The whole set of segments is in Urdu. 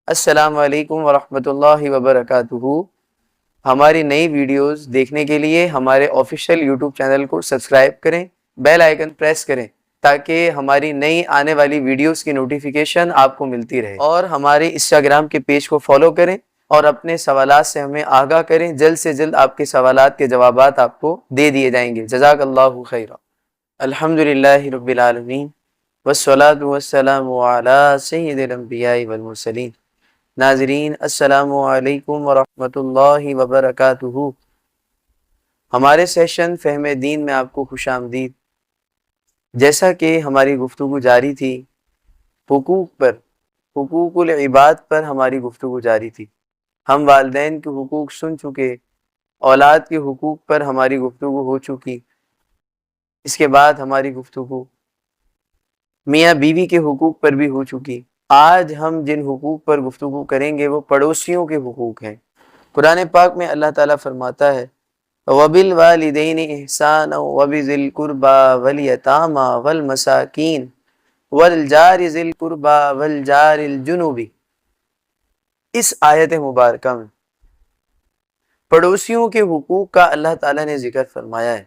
السلام علیکم ورحمۃ اللہ وبرکاتہ۔ ہماری نئی ویڈیوز دیکھنے کے لیے ہمارے آفیشیل یوٹیوب چینل کو سبسکرائب کریں، بیل آئیکن پریس کریں تاکہ ہماری نئی آنے والی ویڈیوز کی نوٹیفیکیشن آپ کو ملتی رہے، اور ہمارے انسٹاگرام کے پیج کو فالو کریں اور اپنے سوالات سے ہمیں آگاہ کریں۔ جلد سے جلد آپ کے سوالات کے جوابات آپ کو دے دیے جائیں گے۔ جزاک اللہ خیرا۔ الحمدللہ رب العالمین والصلاة والسلام علی سید الانبیاء والمرسلین۔ ناظرین السلام علیکم ورحمۃ اللہ وبرکاتہ۔ ہمارے سیشن فہم دین میں آپ کو خوش آمدید۔ جیسا کہ ہماری گفتگو جاری تھی حقوق العباد پر ہماری گفتگو جاری تھی۔ ہم والدین کے حقوق سن چکے، اولاد کے حقوق پر ہماری گفتگو ہو چکی۔ اس کے بعد ہماری گفتگو میاں بیوی کے حقوق پر بھی ہو چکی۔ آج ہم جن حقوق پر گفتگو کریں گے وہ پڑوسیوں کے حقوق ہیں۔ قرآن پاک میں اللہ تعالیٰ فرماتا ہے وَبِالْوَالِدَيْنِ إِحْسَانًا وَبِذِي الْقُرْبَى وَالْيَتَامَى وَالْمَسَاكِينِ وَالْجَارِ ذِي الْقُرْبَى وَالْجَارِ الْجُنُبِ۔ اس آیت مبارکہ میں پڑوسیوں کے حقوق کا اللہ تعالیٰ نے ذکر فرمایا ہے۔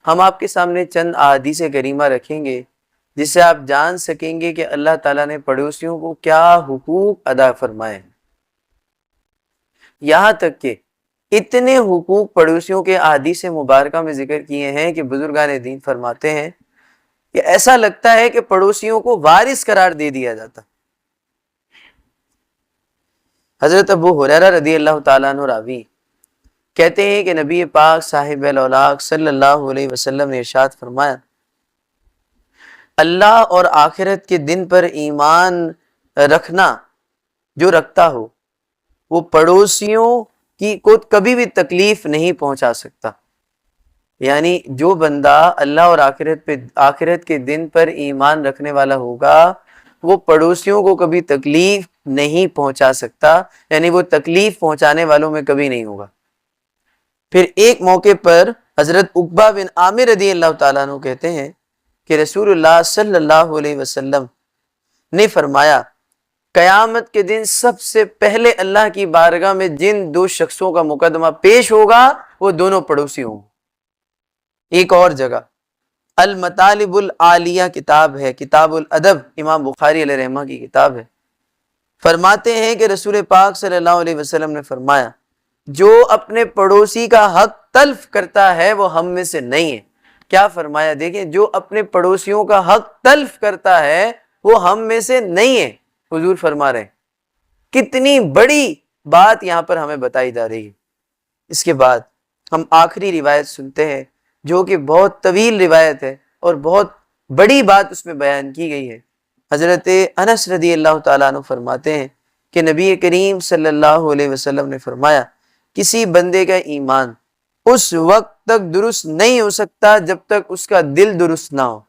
ہم آپ کے سامنے چند احادیث کریمہ رکھیں گے جس سے آپ جان سکیں گے کہ اللہ تعالیٰ نے پڑوسیوں کو کیا حقوق ادا فرمائے ہیں۔ یہاں تک کہ اتنے حقوق پڑوسیوں کے احادیث مبارکہ میں ذکر کیے ہیں کہ بزرگان دین فرماتے ہیں کہ ایسا لگتا ہے کہ پڑوسیوں کو وارث قرار دے دیا جاتا۔ حضرت ابو ہریرہ رضی اللہ تعالیٰ عنہ راوی کہتے ہیں کہ نبی پاک صاحب الاولاق صلی اللہ علیہ وسلم نے ارشاد فرمایا اللہ اور آخرت کے دن پر ایمان رکھنا جو رکھتا ہو وہ پڑوسیوں کو کبھی بھی تکلیف نہیں پہنچا سکتا۔ یعنی جو بندہ اللہ اور آخرت کے دن پر ایمان رکھنے والا ہوگا وہ پڑوسیوں کو کبھی تکلیف نہیں پہنچا سکتا، یعنی وہ تکلیف پہنچانے والوں میں کبھی نہیں ہوگا۔ پھر ایک موقع پر حضرت عقبہ بن عامر رضی اللہ تعالیٰ عنہ کہتے ہیں کہ رسول اللہ صلی اللہ علیہ وسلم نے فرمایا قیامت کے دن سب سے پہلے اللہ کی بارگاہ میں جن دو شخصوں کا مقدمہ پیش ہوگا وہ دونوں پڑوسی ہوں۔ ایک اور جگہ المطالب العالیہ کتاب ہے، کتاب الادب، امام بخاری علیہ رحمہ کی کتاب ہے۔ فرماتے ہیں کہ رسول پاک صلی اللہ علیہ وسلم نے فرمایا جو اپنے پڑوسی کا حق تلف کرتا ہے وہ ہم میں سے نہیں ہے۔ کیا فرمایا؟ دیکھیں، جو اپنے پڑوسیوں کا حق تلف کرتا ہے وہ ہم میں سے نہیں ہے۔ حضور فرما رہے ہیں کتنی بڑی بات یہاں پر ہمیں بتائی جا رہی ہے۔ اس کے بعد ہم آخری روایت سنتے ہیں جو کہ بہت طویل روایت ہے اور بہت بڑی بات اس میں بیان کی گئی ہے۔ حضرت انس رضی اللہ تعالیٰ عنہ فرماتے ہیں کہ نبی کریم صلی اللہ علیہ وسلم نے فرمایا کسی بندے کا ایمان اس وقت تک درست نہیں ہو سکتا جب تک اس کا دل درست نہ ہو،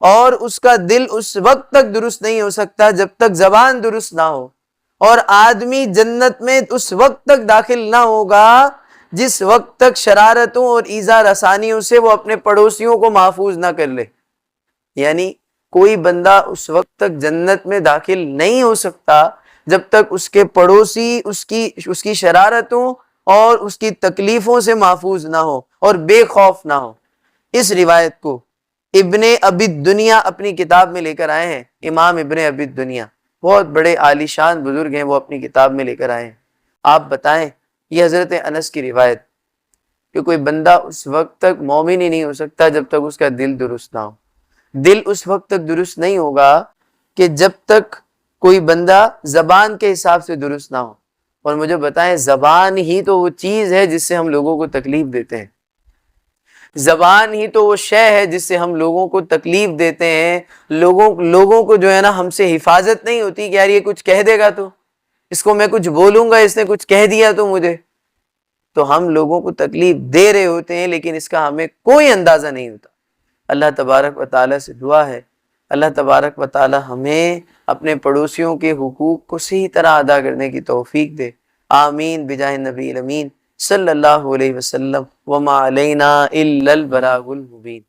اور اس کا دل اس وقت تک درست نہیں ہو سکتا جب تک زبان درست نہ ہو، اور آدمی جنت میں اس وقت تک داخل نہ ہوگا جس وقت تک شرارتوں اور ایذا رسانیوں سے وہ اپنے پڑوسیوں کو محفوظ نہ کر لے۔ یعنی کوئی بندہ اس وقت تک جنت میں داخل نہیں ہو سکتا جب تک اس کے پڑوسی اس کی شرارتوں اور اس کی تکلیفوں سے محفوظ نہ ہو اور بے خوف نہ ہو۔ اس روایت کو ابن ابی الدنیا اپنی کتاب میں لے کر آئے ہیں۔ امام ابن ابی الدنیا بہت بڑے عالی شان بزرگ ہیں، وہ اپنی کتاب میں لے کر آئے ہیں۔ آپ بتائیں یہ حضرت انس کی روایت کہ کوئی بندہ اس وقت تک مومن ہی نہیں ہو سکتا جب تک اس کا دل درست نہ ہو۔ دل اس وقت تک درست نہیں ہوگا کہ جب تک کوئی بندہ زبان کے حساب سے درست نہ ہو۔ اور مجھے بتائیں زبان ہی تو وہ چیز ہے جس سے ہم لوگوں کو تکلیف دیتے ہیں، زبان ہی تو وہ شے ہے جس سے ہم لوگوں کو تکلیف دیتے ہیں۔ لوگوں کو جو ہے نا ہم سے حفاظت نہیں ہوتی کہ یار یہ کچھ کہہ دے گا تو اس کو میں کچھ بولوں گا، اس نے کچھ کہہ دیا تو مجھے، تو ہم لوگوں کو تکلیف دے رہے ہوتے ہیں لیکن اس کا ہمیں کوئی اندازہ نہیں ہوتا۔ اللہ تبارک و تعالیٰ سے دعا ہے اللہ تبارک و تعالیٰ ہمیں اپنے پڑوسیوں کے حقوق کو صحیح طرح ادا کرنے کی توفیق دے۔ آمین بجاہ نبی الامین صلی اللہ علیہ وسلم۔ وما علینا الا البلاغ المبین۔